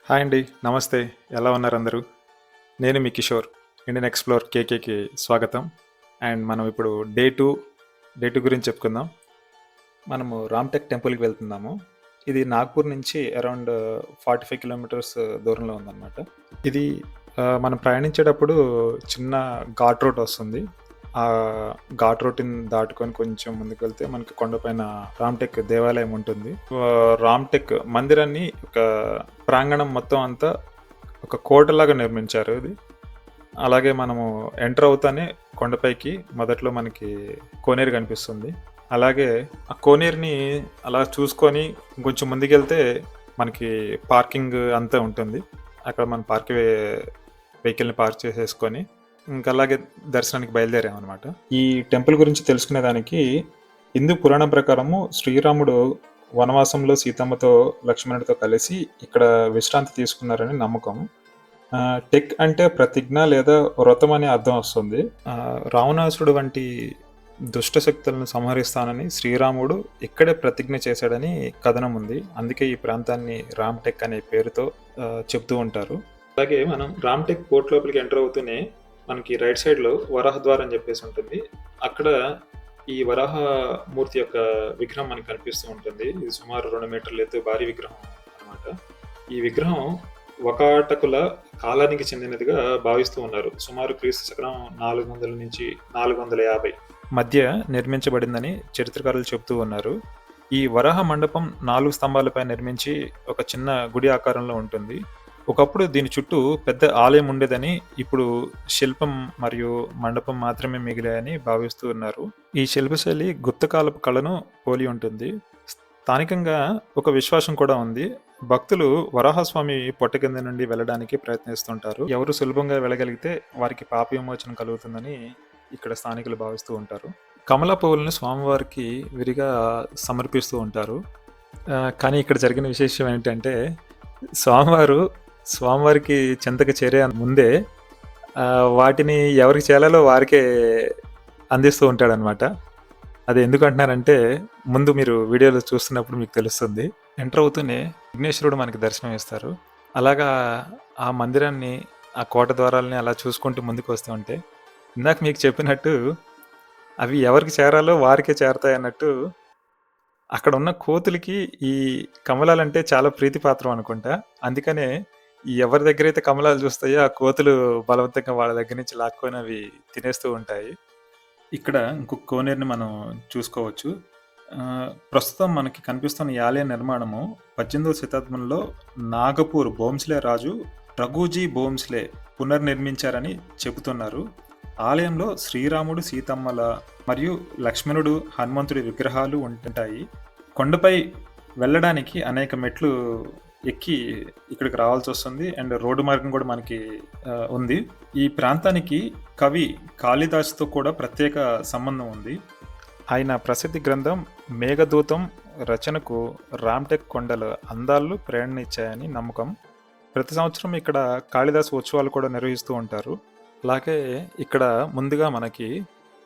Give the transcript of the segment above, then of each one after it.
Hi అండి. నమస్తే. ఎలా ఉన్నారు అందరూ? నేను మీ కిషోర్. ఇండియన్ ఎక్స్‌ప్లోర్ కేకేకి స్వాగతం. అండ్ మనం ఇప్పుడు డే 2 గురించి చెప్పుకుందాం. మనము రామ్‌టెక్ టెంపుల్‌కి వెళ్తున్నాము. ఇది నాగ్‌పూర్ నుంచి అరౌండ్ 45 కిలోమీటర్స్ దూరంలో ఉందన్నమాట. ఇది మనం ప్రయాణించేటప్పుడు చిన్న ఘాట్ రోడ్ వస్తుంది. ఆ ఘాట్ రోడ్‌ని దాటుకొని కొంచెం ముందుకెళ్తే మనకి కొండపైన రామ్‌టెక్ దేవాలయం ఉంటుంది. రామ్‌టెక్ మందిరాన్ని ఒక ప్రాంగణం మొత్తం అంతా ఒక కోటలాగా నిర్మించారు ఇది. అలాగే మనము ఎంటర్ అవుతానే కొండపైకి మొదట్లో మనకి కోనేరు కనిపిస్తుంది. అలాగే ఆ కోనేరుని అలా చూసుకొని కొంచెం ముందుకెళ్తే మనకి పార్కింగ్ అంతా ఉంటుంది. అక్కడ మనం వెహికల్‌ని పార్క్ చేసేసుకొని ఇంక అలాగే దర్శనానికి బయలుదేరామనమాట. ఈ టెంపుల్ గురించి తెలుసుకునేదానికి హిందూ పురాణం ప్రకారము శ్రీరాముడు వనవాసంలో సీతమ్మతో, లక్ష్మణుడితో కలిసి ఇక్కడ విశ్రాంతి తీసుకున్నారని నమ్మకం. టెక్ అంటే ప్రతిజ్ఞ లేదా వ్రతం అనే అర్థం వస్తుంది. రావణాసురుడు వంటి దుష్ట శక్తులను సంహరిస్తానని శ్రీరాముడు ఇక్కడే ప్రతిజ్ఞ చేశాడని కథనం ఉంది. అందుకే ఈ ప్రాంతాన్ని రామ్‌టెక్ అనే పేరుతో చెప్తూ ఉంటారు. అలాగే మనం రామ్‌టెక్ పోర్ట్ లోపలికి ఎంటర్ అవుతూనే మనకి రైట్ సైడ్‌లో వరాహ ద్వారం అని చెప్పేసి ఉంటుంది. అక్కడ ఈ వరాహ మూర్తి యొక్క విగ్రహం మనకు కనిపిస్తూ ఉంటుంది. ఇది సుమారు 2 మీటర్ల ఎత్తు భారీ విగ్రహం అన్నమాట. ఈ విగ్రహం వకాటకుల కాలానికి చెందినదిగా భావిస్తూ ఉన్నారు. సుమారు క్రీస్తు శకం 400 నుంచి 450 మధ్య నిర్మించబడిందని చరిత్రకారులు చెబుతూ ఉన్నారు. ఈ వరాహ మండపం 4 స్తంభాలపై నిర్మించి ఒక చిన్న గుడి ఆకారంలో ఉంటుంది. ఒకప్పుడు దీని చుట్టూ పెద్ద ఆలయం ఉండేదని, ఇప్పుడు శిల్పం మరియు మండపం మాత్రమే మిగిలాయని భావిస్తూ ఉన్నారు. ఈ శిల్పశైలి గుప్తకాలపు కళను పోలి ఉంటుంది. స్థానికంగా ఒక విశ్వాసం కూడా ఉంది. భక్తులు వరాహస్వామి పొట్ట కింద నుండి వెళ్ళడానికి ప్రయత్నిస్తుంటారు. ఎవరు సులభంగా వెళ్ళగలిగితే వారికి పాప విమోచనం కలుగుతుందని ఇక్కడ స్థానికులు భావిస్తూ ఉంటారు. కమల పువ్వులను స్వామివారికి విరిగా సమర్పిస్తూ ఉంటారు. కానీ ఇక్కడ జరిగిన విశేషం ఏంటంటే స్వామివారికి చెంతకు చేరే ముందే వాటిని ఎవరికి చేయాలో వారికే అందిస్తూ ఉంటాడనమాట. అది ఎందుకంటున్నారంటే ముందు మీరు వీడియోలో చూస్తున్నప్పుడు మీకు తెలుస్తుంది. ఎంటర్ అవుతూనే విఘ్నేశ్వరుడు మనకి దర్శనం ఇస్తారు. అలాగా ఆ మందిరాన్ని, ఆ కోట ద్వారాలని అలా చూసుకుంటూ ముందుకు వస్తూ ఉంటే ఇందాక మీకు చెప్పినట్టు అవి ఎవరికి చేరాలో వారికే చేరతాయి అన్నట్టు అక్కడ ఉన్న కోతులకి ఈ కమలాలంటే చాలా ప్రీతిపాత్రం అనుకుంటా. అందుకనే ఎవరి దగ్గరైతే కమలాలు చూస్తాయో ఆ కోతులు బలవంతంగా వాళ్ళ దగ్గర నుంచి లాక్కొని అవి తినేస్తూ ఉంటాయి. ఇక్కడ ఇంకొక కోనేరుని మనం చూసుకోవచ్చు. ప్రస్తుతం మనకి కనిపిస్తున్న ఈ ఆలయ నిర్మాణము 18వ శతాబ్దంలో నాగపూర్ భోంస్లే రాజు రఘుజీ భోంస్లే పునర్నిర్మించారని చెబుతున్నారు. ఆలయంలో శ్రీరాముడు, సీతమ్మల మరియు లక్ష్మణుడు, హనుమంతుడి విగ్రహాలు ఉంటాయి. కొండపై వెళ్ళడానికి అనేక మెట్లు ఎక్కి ఇక్కడికి రావాల్సి వస్తుంది. అండ్ రోడ్డు మార్గం కూడా మనకి ఉంది. ఈ ప్రాంతానికి కవి కాళిదాసుతో కూడా ప్రత్యేక సంబంధం ఉంది. ఆయన ప్రసిద్ధి గ్రంథం మేఘదూతం రచనకు రామ్‌టెక్ కొండల అందాలు ప్రేరణ ఇచ్చాయని నమ్మకం. ప్రతి సంవత్సరం ఇక్కడ కాళిదాసు ఉత్సవాలు కూడా నిర్వహిస్తూ ఉంటారు. అలాగే ఇక్కడ ముందుగా మనకి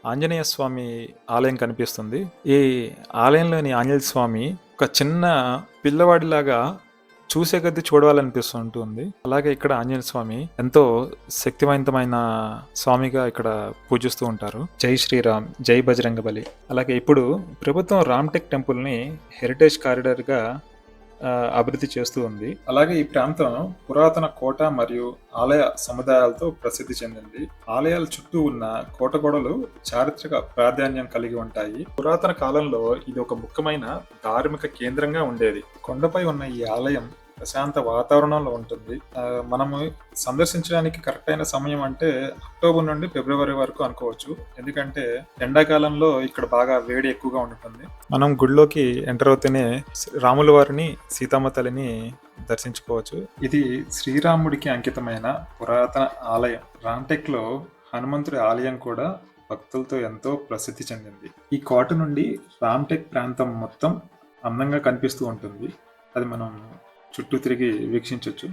ఆంజనేయ స్వామి ఆలయం కనిపిస్తుంది. ఈ ఆలయంలోని ఆంజనేయ స్వామి ఒక చిన్న పిల్లవాడిలాగా చూసే కొద్దీ చూడాలనిపిస్తుంటుంది. అలాగే ఇక్కడ ఆంజనేయ స్వామి ఎంతో శక్తివంతమైన స్వామిగా ఇక్కడ పూజిస్తూ ఉంటారు. జై శ్రీరామ్, జై బజరంగబలి. అలాగే ఇప్పుడు ప్రభుత్వం రామ్‌టెక్ టెంపుల్ని హెరిటేజ్ కారిడార్గా అభివృద్ధి చేస్తూ ఉంది. అలాగే ఈ ప్రాంతం పురాతన కోట మరియు ఆలయ సముదాయాలతో ప్రసిద్ధి చెందింది. ఆలయాల చుట్టూ ఉన్న కోట గోడలు చారిత్రక ప్రాధాన్యం కలిగి ఉంటాయి. పురాతన కాలంలో ఇది ఒక ముఖ్యమైన ధార్మిక కేంద్రంగా ఉండేది. కొండపై ఉన్న ఈ ఆలయం ప్రశాంత వాతావరణంలో ఉంటుంది. మనము సందర్శించడానికి కరెక్ట్ అయిన సమయం అంటే అక్టోబర్ నుండి ఫిబ్రవరి వరకు అనుకోవచ్చు. ఎందుకంటే ఎండాకాలంలో ఇక్కడ బాగా వేడి ఎక్కువగా ఉంటుంది. మనం గుడిలోకి ఎంటర్ అవుతూనే రాముల వారిని, సీతమ్మ తల్లిని దర్శించుకోవచ్చు. ఇది శ్రీరాముడికి అంకితమైన పురాతన ఆలయం. రామ్‌టెక్ లో హనుమంతుడి ఆలయం కూడా భక్తులతో ఎంతో ప్రసిద్ధి చెందింది. ఈ కోట నుండి రామ్‌టెక్ ప్రాంతం మొత్తం అందంగా కనిపిస్తూ ఉంటుంది. అది మనం చుట్టూ తిరిగి వీక్షించవచ్చు.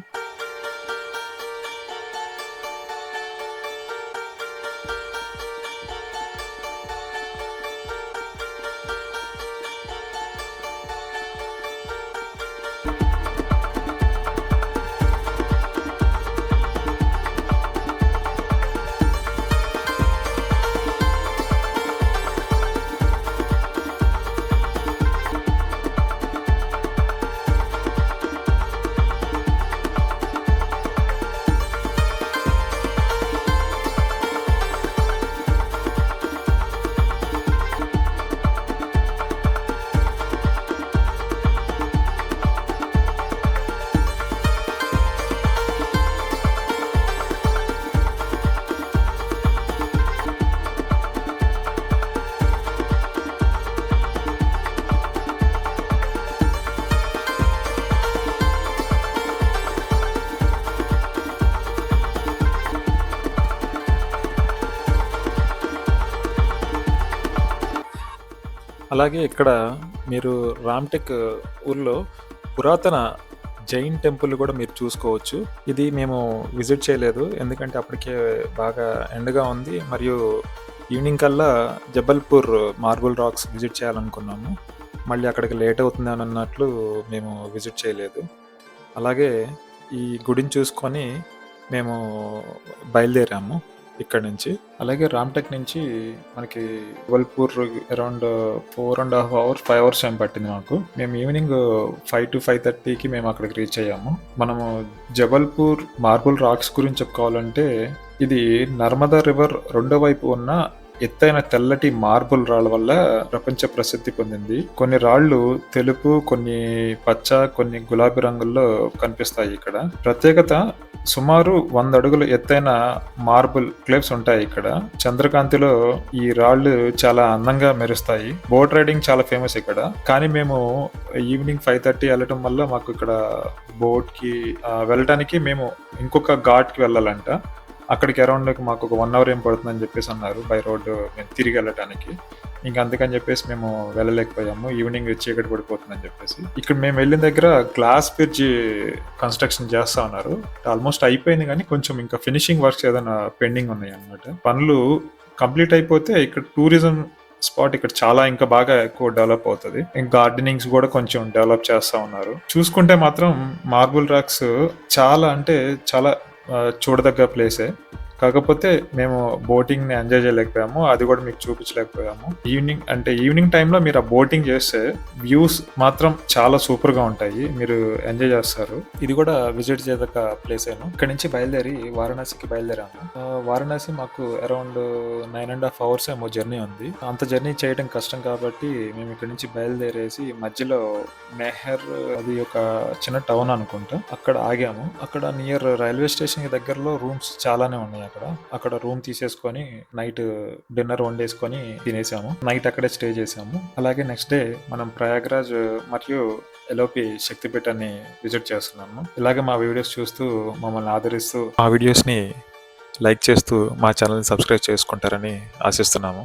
అలాగే ఇక్కడ మీరు రామ్‌టెక్ ఊర్లో పురాతన జైన్ టెంపుల్ కూడా మీరు చూసుకోవచ్చు. ఇది మేము విజిట్ చేయలేదు. ఎందుకంటే అప్పటికే బాగా ఎండగా ఉంది. మరియు ఈవినింగ్ కల్లా జబల్పూర్ మార్బుల్ రాక్స్ విజిట్ చేయాలనుకున్నాము. మళ్ళీ అక్కడికి లేట్ అవుతుందని అన్నట్లు మేము విజిట్ చేయలేదు. అలాగే ఈ గుడిని చూసుకొని మేము బయలుదేరాము ఇక్కడి నుంచి. అలాగే రామ్‌టెక్ నుంచి మనకి Jabalpur around 4½ hours, 5 hours time పట్టింది మాకు. మేము ఈవినింగ్ 5-5:30కి మేము అక్కడికి రీచ్ అయ్యాము. మనము జబల్పూర్ మార్బుల్ రాక్స్ గురించి చెప్పుకోవాలంటే ఇది నర్మదా రివర్ రెండో వైపు ఉన్న ఎత్తైన తెల్లటి మార్బుల్ రాళ్ళ వల్ల ప్రపంచ ప్రసిద్ధి పొందింది. కొన్ని రాళ్ళు తెలుపు, కొన్ని పచ్చ, కొన్ని గులాబీ రంగుల్లో కనిపిస్తాయి ఇక్కడ. ప్రత్యేకత సుమారు 100 అడుగుల ఎత్తైన మార్బుల్ క్లేవ్స్ ఉంటాయి ఇక్కడ. చంద్రకాంతిలో ఈ రాళ్ళు చాలా అందంగా మెరుస్తాయి. బోట్ రైడింగ్ చాలా ఫేమస్ ఇక్కడ. కానీ మేము ఈవినింగ్ 5:30 వెళ్ళటం వల్ల మాకు ఇక్కడ బోట్ కి వెళ్ళటానికి మేము ఇంకొక ఘాట్ కి వెళ్ళాలంట. అక్కడికి అరౌండ్ మాకు ఒక 1 అవర్ ఏం పడుతుందని చెప్పేసి అన్నారు బై రోడ్ మేము తిరిగి వెళ్ళటానికి. ఇంకా అందుకని చెప్పేసి మేము వెళ్ళలేకపోయాము. ఈవినింగ్ చీకటి పడిపోతుందని చెప్పేసి. ఇక్కడ మేము వెళ్ళిన దగ్గర గ్లాస్ బ్రిడ్జ్ కన్స్ట్రక్షన్ చేస్తా ఉన్నారు. ఆల్మోస్ట్ అయిపోయింది కానీ కొంచెం ఇంకా ఫినిషింగ్ వర్క్స్ ఏదైనా పెండింగ్ ఉన్నాయి అన్నమాట. పనులు కంప్లీట్ అయిపోతే ఇక్కడ టూరిజం స్పాట్ ఇక్కడ చాలా ఇంకా బాగా ఎక్కువ డెవలప్ అవుతుంది. ఇంకా గార్డెనింగ్స్ కూడా కొంచెం డెవలప్ చేస్తా ఉన్నారు. చూసుకుంటే మాత్రం మార్బుల్ రాక్స్ చాలా అంటే చాలా చూడదగ్గ ప్లేసే. కాకపోతే మేము బోటింగ్ని ఎంజాయ్ చేయలేకపోయాము. అది కూడా మీకు చూపించలేకపోయాము. ఈవినింగ్ టైంలో మీరు ఆ బోటింగ్ చేస్తే వ్యూస్ మాత్రం చాలా సూపర్గా ఉంటాయి. మీరు ఎంజాయ్ చేస్తారు. ఇది కూడా విజిట్ చేయదగ్గ ప్లేస్ ఏను. ఇక్కడ నుంచి బయలుదేరి వారణాసికి బయలుదేరాము. వారణాసి మాకు అరౌండ్ 9½ అవర్స్ ఏమో జర్నీ ఉంది. అంత జర్నీ చేయడం కష్టం కాబట్టి మేము ఇక్కడ నుంచి బయలుదేరేసి మధ్యలో మెహర్, అది ఒక చిన్న టౌన్ అనుకుంటా, అక్కడ ఆగాము. అక్కడ నియర్ రైల్వే స్టేషన్ దగ్గరలో రూమ్స్ చాలానే ఉన్నాయి. అక్కడ రూమ్ తీసేసుకొని నైట్ డిన్నర్ వండేసుకొని తినేసాము. నైట్ అక్కడే స్టే చేసాము. అలాగే నెక్స్ట్ డే మనం ప్రయాగ్రాజ్ మరియు ఎలోపి శక్తిపీఠాన్ని విజిట్ చేస్తున్నాము. ఇలాగే మా వీడియోస్ చూస్తూ మమ్మల్ని ఆదరిస్తూ మా వీడియోస్ని లైక్ చేస్తూ మా ఛానల్ని సబ్స్క్రైబ్ చేసుకుంటారని ఆశిస్తున్నాము.